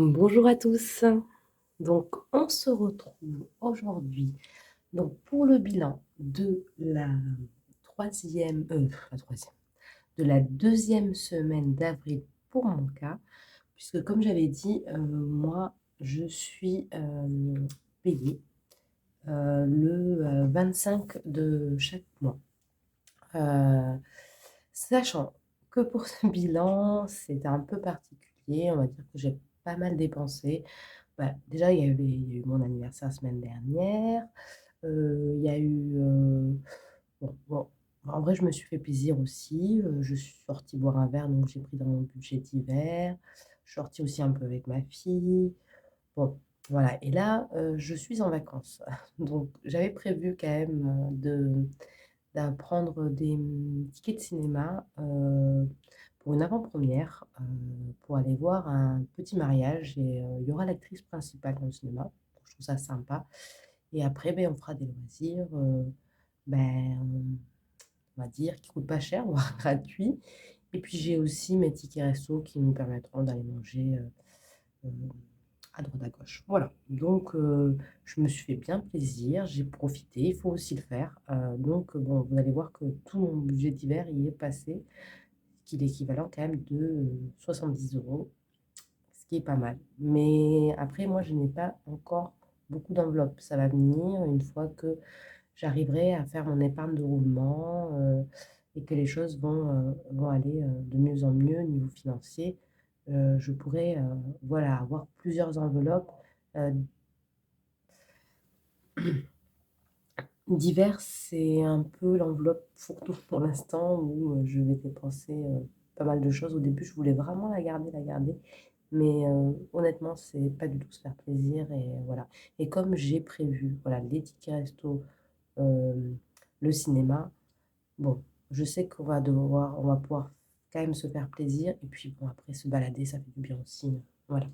Bonjour à tous. Donc, on se retrouve aujourd'hui pour le bilan de la troisième, de la deuxième semaine d'avril pour mon cas, puisque comme j'avais dit, moi, je suis payée le 25 de chaque mois. Sachant que pour ce bilan, c'était un peu particulier, on va dire que j'ai pas mal dépensé. Bah, déjà, il y a eu mon anniversaire la semaine dernière. Il y a eu, bon, en vrai, je me suis fait plaisir aussi. Je suis sortie boire un verre, donc j'ai pris dans mon budget d'hiver. Je suis sortie aussi un peu avec ma fille. Bon, voilà. Et là, je suis en vacances. Donc, j'avais prévu quand même prendre des tickets de cinéma pour une avant-première, pour aller voir un petit mariage. Et il y aura l'actrice principale dans le cinéma. Donc, je trouve ça sympa. Et après, ben, on fera des loisirs, ben, on va dire, qui coûtent pas cher, voire gratuits. Et puis, j'ai aussi mes tickets resto qui nous permettront d'aller manger euh, à droite à gauche. Voilà. Donc, je me suis fait bien plaisir, j'ai profité, il faut aussi le faire. Donc, bon, vous allez voir que tout mon budget d'hiver y est passé, qui est l'équivalent quand même de 70 euros, ce qui est pas mal. Mais après, moi, je n'ai pas encore beaucoup d'enveloppes. Ça va venir une fois que j'arriverai à faire mon épargne de roulement et que les choses vont aller de mieux en mieux au niveau financier. Je pourrais voilà, avoir plusieurs enveloppes euh, diverses. C'est un peu l'enveloppe fourre-tout pour l'instant où je vais dépenser pas mal de choses. Au début, je voulais vraiment la garder. Mais honnêtement, c'est pas du tout se faire plaisir. Et voilà. Et comme j'ai prévu, voilà, les tickets resto, euh, le cinéma, bon, je sais on va pouvoir quand même se faire plaisir. Et puis, bon, après, se balader, ça fait du bien aussi. Voilà.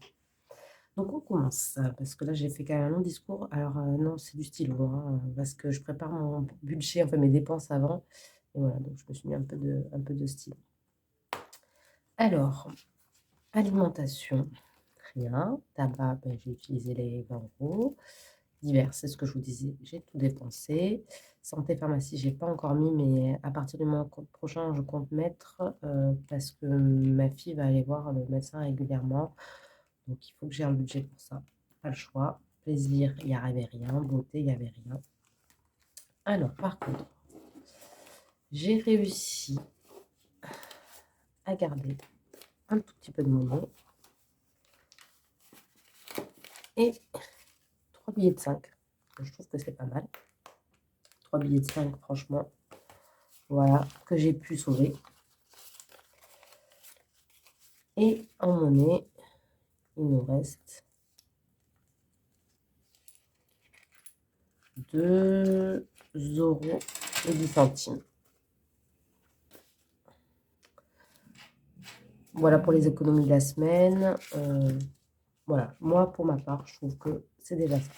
Donc, on commence, parce que là, j'ai fait quand même un long discours. Alors, non, c'est du stylo, hein, parce que je prépare mon budget, enfin mes dépenses avant. Et voilà, donc je me suis mis un peu de style. Alors, alimentation, rien. Tabac, ben, j'ai utilisé les 20 euros. Divers, c'est ce que je vous disais, j'ai tout dépensé. Santé, pharmacie, j'ai pas encore mis, mais à partir du mois prochain, je compte mettre parce que ma fille va aller voir le médecin régulièrement. Donc, il faut que j'ai un budget pour ça. Pas le choix. Plaisir, il n'y avait rien. Beauté, il n'y avait rien. Alors, par contre, j'ai réussi à garder un tout petit peu de monnaie et 3 billets de 5. Je trouve que c'est pas mal. 3 billets de 5, franchement, voilà, que j'ai pu sauver. Et en monnaie, il nous reste 2 euros et 10 centimes. Voilà pour les économies de la semaine. Voilà, moi, pour ma part, je trouve que c'est déjà ça.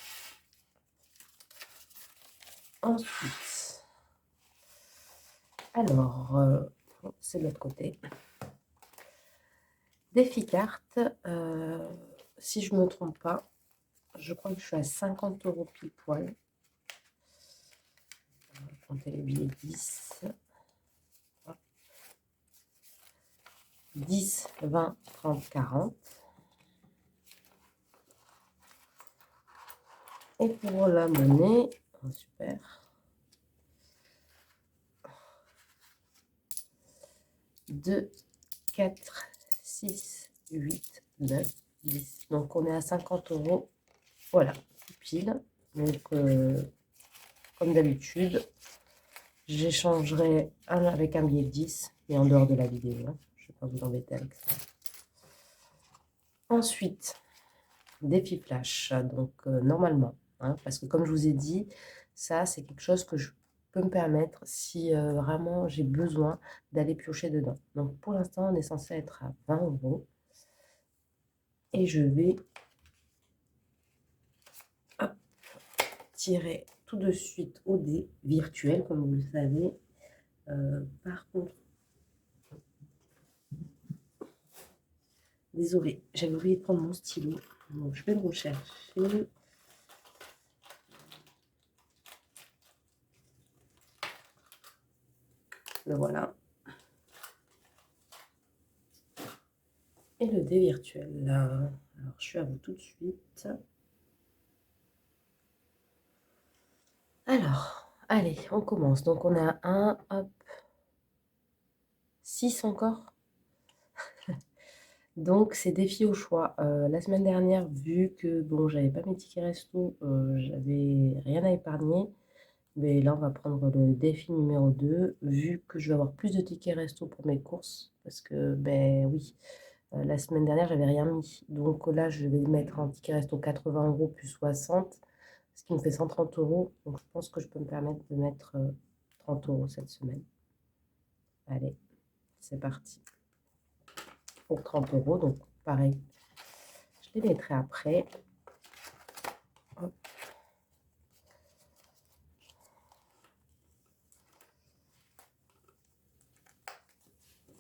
Ensuite, alors, c'est de l'autre côté. DefiCart, si je ne me trompe pas, je crois que je suis à 50 euros pile poil. On va compter les billets 10. 10, 20, 30, 40. Et pour la monnaie, oh, super. 2, 4, 6, 8, 9, 10. Donc on est à 50 euros. Voilà, pile. Donc comme d'habitude, j'échangerai un avec un billet de 10, mais en dehors de la vidéo. Hein. Je ne vais pas vous embêter avec ça. Ensuite, défi flash. Donc normalement, hein, parce que comme je vous ai dit, ça c'est quelque chose que je peux me permettre si vraiment j'ai besoin d'aller piocher dedans. Donc pour l'instant, on est censé être à 20 euros. Et je vais hop, tirer tout de suite au dé virtuel, comme vous le savez. Par contre, Désolée, j'avais oublié de prendre mon stylo. Donc, je vais le rechercher. Le voilà. Et le dé virtuel. Alors, je suis à vous tout de suite. Alors, allez, on commence. Donc, on a 1, hop, 6 encore. Donc, c'est défi au choix. La semaine dernière, vu que bon, j'avais pas mes tickets resto, j'avais rien à épargner. Mais là, on va prendre le défi numéro 2, vu que je vais avoir plus de tickets resto pour mes courses. Parce que, ben oui, la semaine dernière, j'avais rien mis. Donc là, je vais mettre en ticket resto 80 € plus 60, ce qui me fait 130 €. Donc je pense que je peux me permettre de mettre 30 € cette semaine. Allez, c'est parti. Pour 30 €, donc pareil, je les mettrai après. Hop.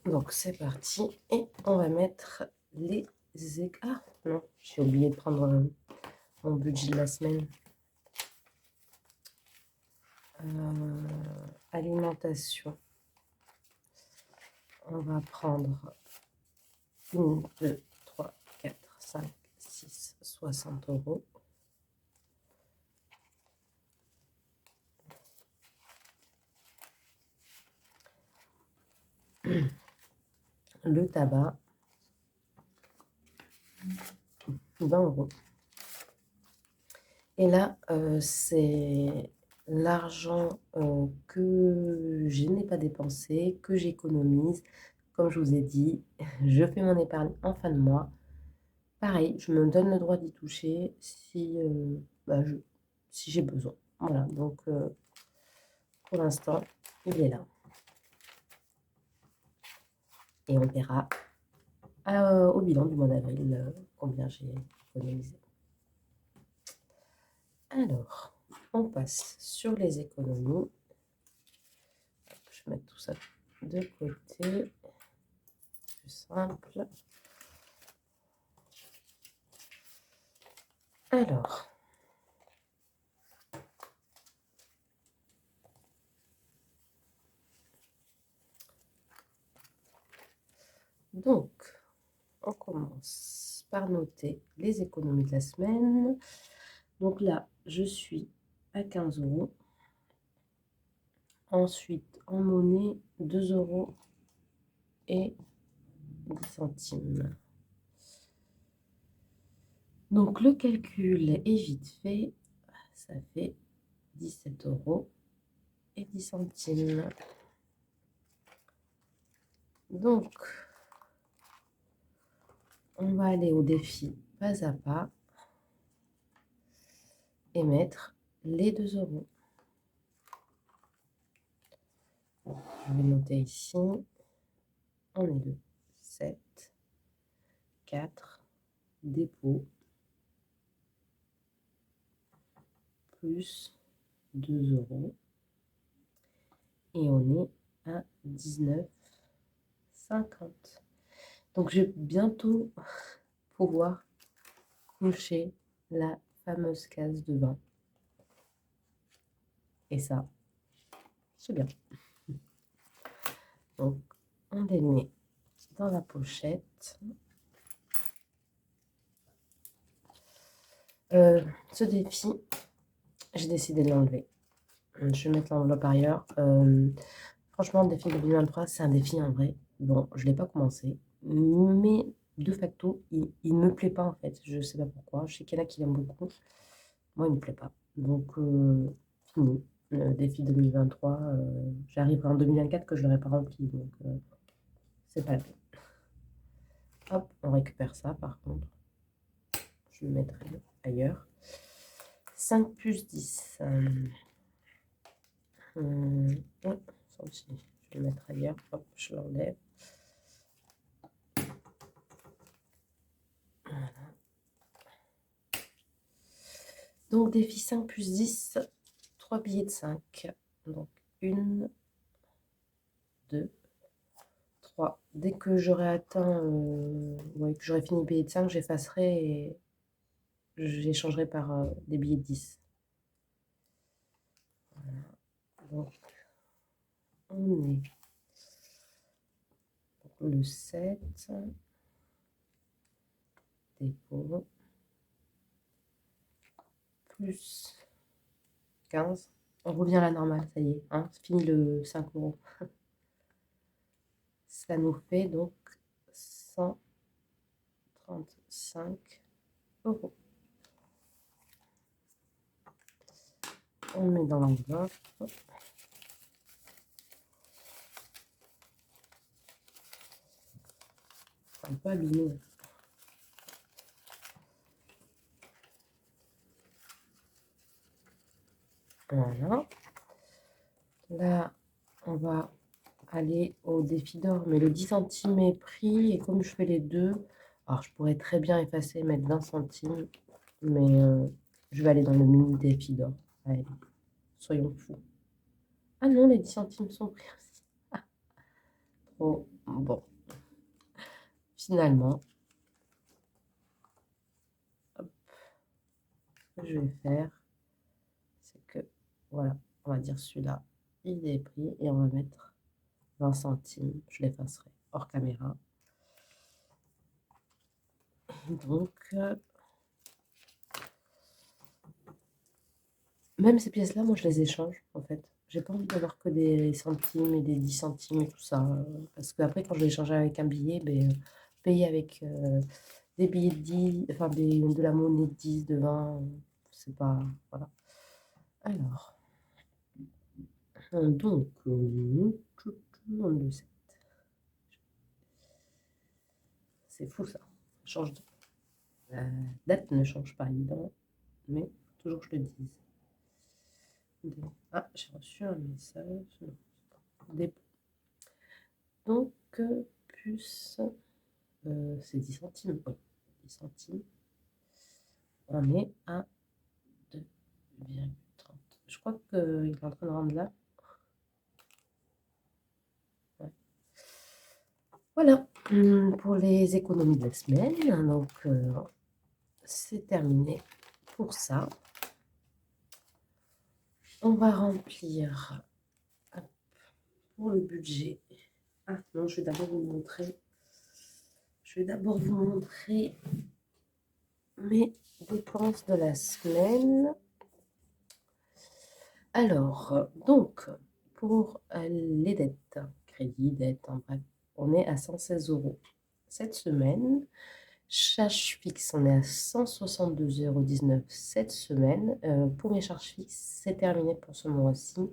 Donc c'est parti. Et on va mettre les... Ah non, j'ai oublié de prendre mon budget de la semaine. Alimentation. On va prendre 1, 2, 3, 4, 5, 6, 60 €. Le tabac, 20 €. Et là, c'est l'argent que je n'ai pas dépensé, que j'économise. Comme je vous ai dit, je fais mon épargne en fin de mois. Pareil, je me donne le droit d'y toucher si, si j'ai besoin. Voilà, donc pour l'instant, il est là. Et on verra au bilan du mois d'avril combien j'ai économisé. Alors, on passe sur les économies. Je vais mettre tout ça de côté. Plus simple. Alors, donc, on commence par noter les économies de la semaine. Donc là, je suis à 15 €. Ensuite, en monnaie, 2 € et 10 centimes. Donc, le calcul est vite fait. Ça fait 17 € et 10 centimes. Donc, on va aller au défi pas à pas et mettre les 2 €. Je vais noter ici. On est le 7, 4, dépôt, plus 2 €. Et on est à 19,50. Donc, je vais bientôt pouvoir cocher la fameuse case de 20. Et ça, c'est bien. Donc, on les met dans la pochette. Ce défi, j'ai décidé de l'enlever. Je vais mettre l'enveloppe ailleurs. Franchement, le défi 2023, c'est un défi en vrai. Bon, je ne l'ai pas commencé, mais de facto, il ne me plaît pas en fait. Je ne sais pas pourquoi. Je sais qu'il y en a qui l'aiment beaucoup. Moi, il ne me plaît pas. Donc, fini. Le défi 2023, j'arriverai en 2024 que je ne l'aurai pas rempli. Donc, c'est pas la peine. Hop, on récupère ça par contre. Je le mettrai ailleurs. 5 plus 10. Ouais, ça aussi. Je vais le mettre ailleurs. Hop, je l'enlève. Voilà. Donc, défi 5 plus 10, 3 billets de 5. Donc, 1, 2, 3. Dès que j'aurai atteint, ouais, que j'aurai fini de payer de 5, j'effacerai et j'échangerai par des billets de 10. Donc, on est le 7, dépôt, plus 15. On revient à la normale, ça y est, hein, c'est fini le 5 euros. Ça nous fait donc 135 euros. On met dans l'enveloppe. Un peu abîmé. Voilà. Là, on va aller au défi d'or, mais le 10 centimes est pris, et comme je fais les deux, alors je pourrais très bien effacer et mettre 20 centimes, mais je vais aller dans le mini défi d'or. Allez, soyons fous. Ah non, les 10 centimes sont pris aussi. Ah, trop bon. Finalement, hop, ce que je vais faire, c'est que, voilà, on va dire celui-là, il est pris, et on va mettre 20 centimes, je l'effacerai hors caméra. Donc, même ces pièces-là, moi, je les échange, en fait. J'ai pas envie d'avoir que des centimes et des 10 centimes et tout ça. Parce qu'après, quand je vais échanger avec un billet, ben, payer avec des billets de 10, enfin de la monnaie de 10, de 20, c'est pas. Voilà. Alors, donc, on le sait. C'est fou ça. Change de... La date ne change pas, évidemment, mais toujours que je le dise. Ah, j'ai reçu un message. Dépôt. Donc, plus, c'est 10 centimes. Oui, 10 centimes. On est à 2,30. Je crois qu'il est en train de rendre là. Ouais. Voilà pour les économies de la semaine. Donc, c'est terminé pour ça. On va remplir pour le budget. Ah non, je vais d'abord vous montrer. Je vais d'abord vous montrer mes dépenses de la semaine. Alors, donc, pour les dettes, crédit, dette, en bref, on est à 116 euros. Cette semaine, charges fixes, on est à 162,19 € cette semaine. Pour mes charges fixes, c'est terminé pour ce mois-ci.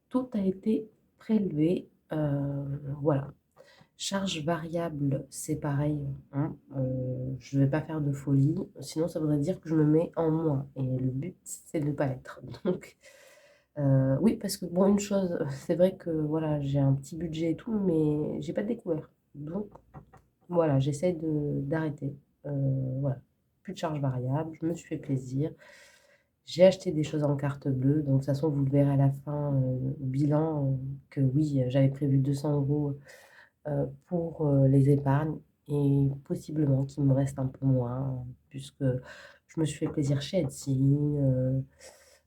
Tout a été prélevé. Voilà. Charges variables, c'est pareil, hein. Je ne vais pas faire de folie, sinon ça voudrait dire que je me mets en moins. Et le but, c'est de ne pas l'être. Donc, oui, parce que bon, une chose, c'est vrai que voilà, j'ai un petit budget et tout, mais j'ai pas de découvert. Donc, voilà, j'essaie d'arrêter. Voilà, plus de charges variables, je me suis fait plaisir. J'ai acheté des choses en carte bleue, donc de toute façon, vous le verrez à la fin, au bilan, que oui, j'avais prévu 200 € pour les épargnes, et possiblement qu'il me reste un peu moins, puisque je me suis fait plaisir chez Etsy,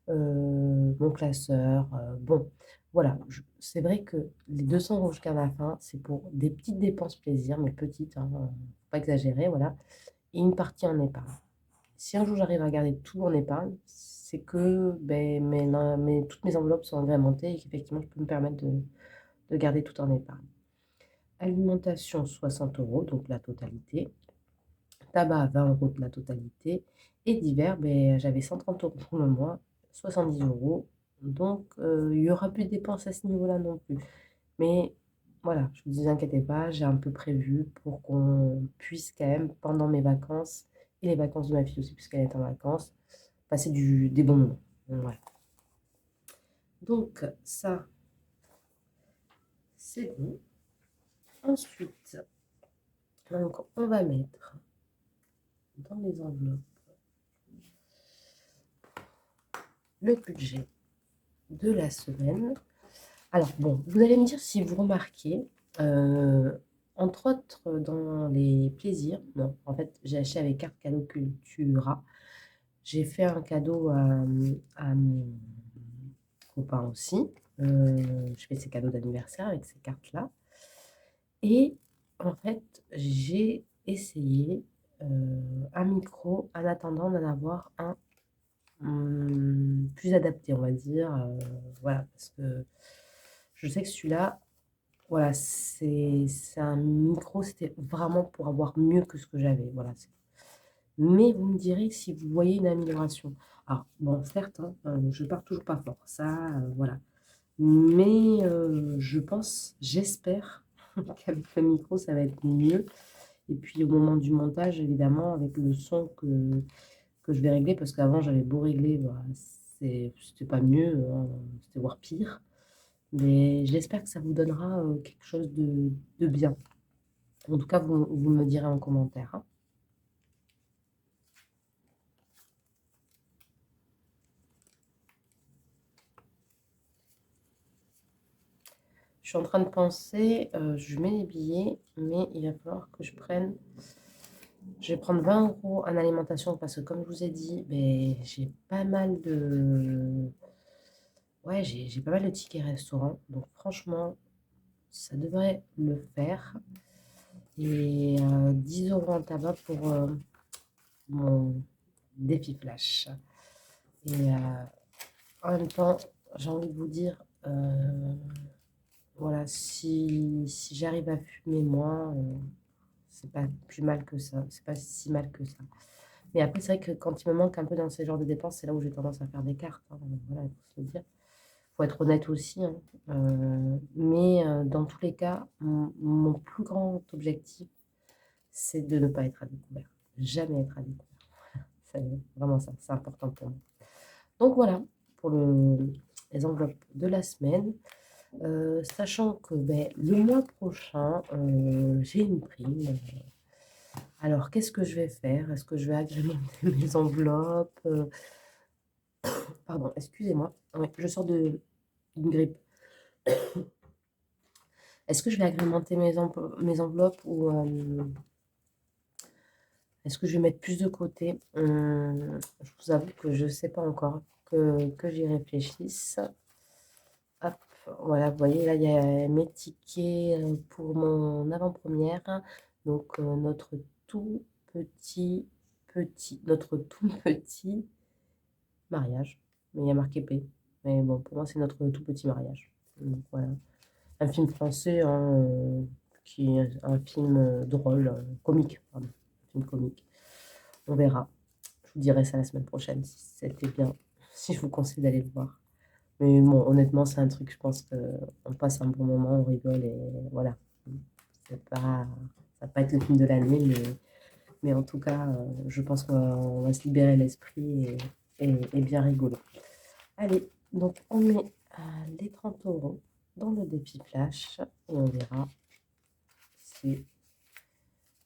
mon classeur. Bon, voilà, c'est vrai que les 200 € jusqu'à la fin, c'est pour des petites dépenses plaisir, mais petites, hein, faut pas exagérer, voilà, et une partie en épargne. Si un jour j'arrive à garder tout en épargne, c'est que ben, toutes mes enveloppes sont agrémentées et qu'effectivement je peux me permettre de garder tout en épargne. Alimentation, 60 €, donc la totalité. Tabac, 20 € de la totalité. Et divers, ben, j'avais 130 € pour le mois, 70 €. Donc, il n'y aura plus de dépenses à ce niveau-là non plus. Mais voilà, je ne vous inquiétez pas, j'ai un peu prévu pour qu'on puisse quand même, pendant mes vacances, et les vacances de ma fille aussi, puisqu'elle est en vacances, passer des bons moments. Voilà. Donc, ça, c'est bon. Ensuite, donc, on va mettre dans les enveloppes le budget de la semaine. Alors bon, vous allez me dire si vous remarquez, entre autres, dans les plaisirs, non, en fait, j'ai acheté avec carte cadeau Cultura. J'ai fait un cadeau à mon copain aussi. Je fais ses cadeaux d'anniversaire avec ces cartes-là. Et en fait, j'ai essayé un micro en attendant d'en avoir un plus adapté, on va dire. Voilà, parce que je sais que celui-là, voilà, c'est un micro, c'était vraiment pour avoir mieux que ce que j'avais. Voilà. Mais vous me direz si vous voyez une amélioration. Alors, bon, certes, hein, je pars toujours pas fort, ça, voilà. Mais je pense, j'espère qu'avec le micro, ça va être mieux. Et puis au moment du montage, évidemment, avec le son que je vais régler, parce qu'avant, j'avais beau régler, bah, c'était pas mieux, hein, c'était voire pire. Mais j'espère que ça vous donnera quelque chose de bien. En tout cas, vous me direz en commentaire, hein. Je suis en train de penser, je mets les billets, mais il va falloir que je prenne. Je vais prendre 20 € en alimentation parce que, comme je vous ai dit, ben, j'ai pas mal de. Ouais, j'ai pas mal de tickets restaurants. Donc, franchement, ça devrait le faire. Et 10 € en tabac pour mon défi flash. Et en même temps, j'ai envie de vous dire, voilà, si j'arrive à fumer moins, c'est pas plus mal que ça. C'est pas si mal que ça. Mais après, c'est vrai que quand il me manque un peu dans ces genres de dépenses, c'est là où j'ai tendance à faire des cartes, hein. Voilà, il faut se le dire. Il faut être honnête aussi, hein. Mais dans tous les cas, mon plus grand objectif, c'est de ne pas être à découvert. Jamais être à découvert. C'est vraiment ça, c'est important pour moi. Donc voilà, pour les enveloppes de la semaine. Sachant que ben, le mois prochain, j'ai une prime. Alors, qu'est-ce que je vais faire? Est-ce que je vais agrémenter mes enveloppes? Pardon, excusez-moi. Ouais, je sors d'une grippe. Est-ce que je vais agrémenter mes enveloppes ou est-ce que je vais mettre plus de côté? Je vous avoue que je ne sais pas encore, que j'y réfléchisse. Hop, voilà, vous voyez, là, il y a mes tickets pour mon avant-première. Donc, notre tout petit mariage. Mais il y a marqué P. Mais bon, pour moi, c'est notre tout petit mariage. Donc, voilà. Un film français, hein, qui est un film drôle, comique, pardon. Un film comique. On verra. Je vous dirai ça la semaine prochaine si c'était bien, si je vous conseille d'aller le voir. Mais bon, honnêtement, c'est un truc, je pense qu'on passe un bon moment, on rigole et voilà. Ça va pas être le film de l'année, mais en tout cas, je pense qu'on va se libérer l'esprit et bien rigoler. Allez, donc on met les 30 € dans le défi flash et on verra si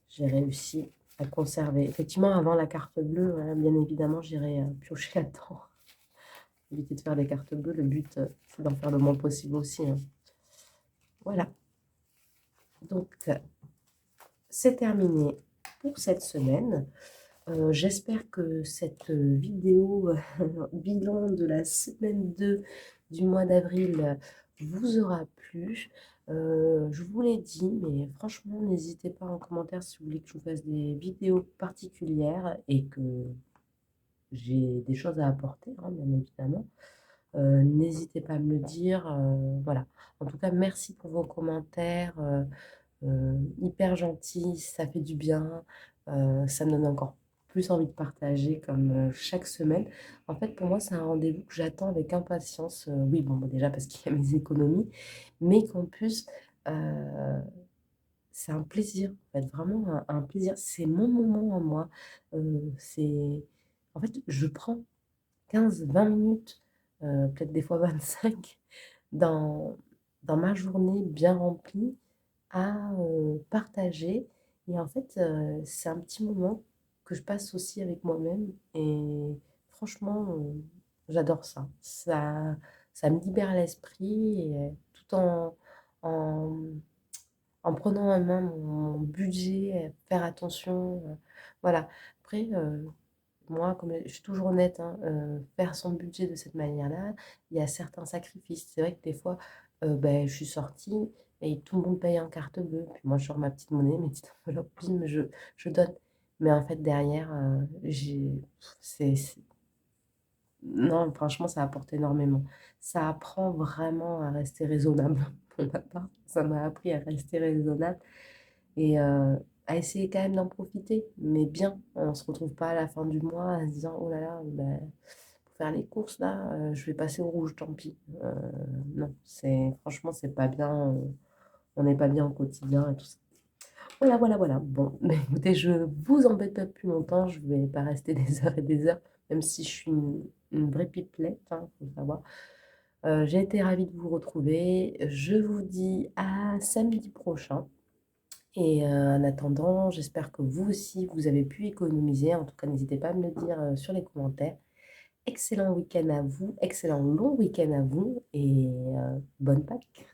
j'ai réussi à conserver. Effectivement, avant la carte bleue, bien évidemment, j'irai piocher là-dedans. Éviter de faire des cartes bleues, le but, c'est d'en faire le moins possible aussi, hein. Voilà, donc c'est terminé pour cette semaine. J'espère que cette vidéo bilan de la semaine 2 du mois d'avril vous aura plu. Je vous l'ai dit, mais franchement, n'hésitez pas en commentaire si vous voulez que je vous fasse des vidéos particulières et que j'ai des choses à apporter, hein, bien évidemment. N'hésitez pas à me le dire. Voilà. En tout cas, merci pour vos commentaires. Hyper gentils, ça fait du bien. Ça me donne encore plus envie de partager comme chaque semaine. En fait, pour moi, c'est un rendez-vous que j'attends avec impatience. Oui, bon, déjà parce qu'il y a mes économies, mais qu'en plus, euh, c'est un plaisir, en fait, vraiment un plaisir. C'est mon moment à moi. En fait, je prends 15-20 minutes, peut-être des fois 25, dans, dans ma journée bien remplie à partager. Et en fait, c'est un petit moment que je passe aussi avec moi-même. Et franchement, j'adore ça. Ça me libère l'esprit et, tout en en prenant en main mon budget, faire attention, voilà. Après, moi, comme je suis toujours honnête, hein, faire son budget de cette manière-là, il y a certains sacrifices. C'est vrai que des fois, je suis sortie et tout le monde paye en carte bleue. Puis moi, je sors ma petite monnaie, mes petites enveloppes, bim, je donne. Mais en fait, derrière, c'est non, franchement, ça apporte énormément. Ça apprend vraiment à rester raisonnable pour ma part. Ça m'a appris à rester raisonnable et à essayer quand même d'en profiter. Mais bien, on ne se retrouve pas à la fin du mois en se disant, oh là là, ben, pour faire les courses là, je vais passer au rouge, tant pis. Non, franchement, c'est pas bien. On n'est pas bien au quotidien et tout ça. Voilà, voilà, voilà. Bon, mais écoutez, je vous embête pas plus longtemps. Je vais pas rester des heures et des heures, même si je suis une vraie pipelette, hein, faut le savoir. J'ai été ravie de vous retrouver. Je vous dis à samedi prochain. Et en attendant, j'espère que vous aussi, vous avez pu économiser. En tout cas, n'hésitez pas à me le dire sur les commentaires. Excellent week-end à vous, excellent long week-end à vous et bonne Pâques.